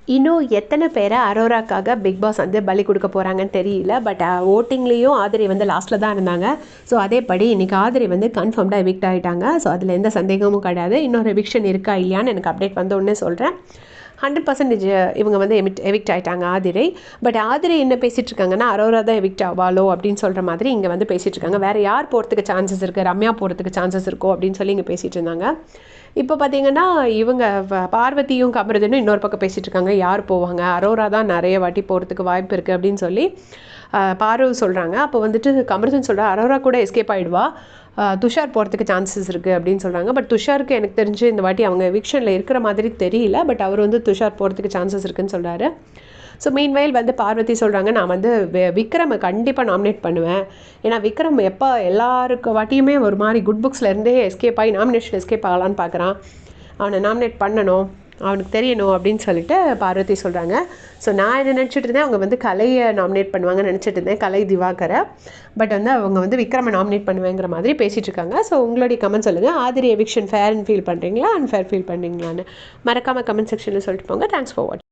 இன்னும் எத்தனை பேரை அரோராக்காக பிக் பாஸ் வந்து பலி கொடுக்க போகிறாங்கன்னு தெரியல. பட் ஓட்டிங்லேயும் ஆதிரி வந்து லாஸ்ட்டில் தான் இருந்தாங்க. ஸோ அதேபடி இன்றைக்கி ஆதிரி வந்து கன்ஃபார்ம்டாக எவிக்ட் ஆகிட்டாங்க. ஸோ அதில் எந்த சந்தேகமும் கிடையாது. இன்னொரு எவிக்ஷன் இருக்கா இல்லையான்னு எனக்கு அப்டேட் வந்த உடனே சொல்கிறேன். 100% இவங்க வந்து எவிக்ட் ஆகிட்டாங்க ஆதிரை. பட் ஆதிரை என்ன பேசிகிட்டு இருக்காங்கன்னா அரோரா தான் எவிக்ட் ஆவாளோ அப்படின்னு சொல்கிற மாதிரி இங்கே வந்து பேசிகிட்டு இருக்காங்க. வேறு யார் போகிறதுக்கு சான்சஸ் இருக்குது, ரம்யா போகிறதுக்கு சான்சஸ் இருக்கோ அப்படின்னு சொல்லி இங்கே பேசிகிட்டு இருந்தாங்க. இப்போ பார்த்தீங்கன்னா இவங்க பார்வதியும் கமருதனும் இன்னொரு பக்கம் பேசிகிட்டு இருக்காங்க. யார் போவாங்க, அரோரா தான் நிறைய வாட்டி போகிறதுக்கு வாய்ப்பு இருக்குது அப்படின்னு சொல்லி பாரு சொல்கிறாங்க. அப்போ வந்துட்டு கமருதன் சொல்கிறா அரோரா கூட எஸ்கேப் ஆகிடுவா, துஷார் போகிறதுக்கு சான்சஸ் இருக்குது அப்படின்னு சொல்கிறாங்க. பட் துஷாருக்கு எனக்கு தெரிஞ்சு இந்த வாட்டி அவங்க எவிக்ஷனில் இருக்கிற மாதிரி தெரியல. பட் அவர் வந்து துஷார் போகிறதுக்கு சான்சஸ் இருக்குதுன்னு சொல்கிறாரு. ஸோ மீன்வெயில் வந்து பார்வதி சொல்கிறாங்க நான் வந்து விக்ரமை கண்டிப்பாக நாமினேட் பண்ணுவேன். ஏன்னா விக்ரம் எப்போ எல்லாருக்கு வாட்டியுமே ஒரு மாதிரி குட் புக்ஸ்லேருந்தே எஸ்கேப் ஆகி நாமினேஷன் எஸ்கேப் ஆகலான்னு பார்க்குறான். அவனை நாமினேட் பண்ணணும், அவனுக்கு தெரியணும் அப்படின்னு சொல்லிட்டு பார்வதி சொல்கிறாங்க. ஸோ நான் என்ன நினச்சிட்டு இருந்தேன், அவங்க வந்து கலையை நாமினேட் பண்ணுவாங்கன்னு நினச்சிட்டு இருந்தேன், கலை திவாகரை. பட் வந்து அவங்க வந்து விக்ரமை நாமினேட் பண்ணுவேங்கிற மாதிரி பேசிகிட்டு இருக்காங்க. ஸோ உங்களுடைய கமெண்ட் சொல்லுங்கள். ஆதிரி எவிக்ஷன் ஃபேர்னு ஃபீல் பண்ணுறீங்களா, அன்ஃபேர் ஃபீல் பண்ணுறீங்களான்னு மறக்காமல் கமெண்ட் செக்ஷனில் சொல்லிட்டு போங்க. தேங்க்ஸ் ஃபார் வாட்சிங்.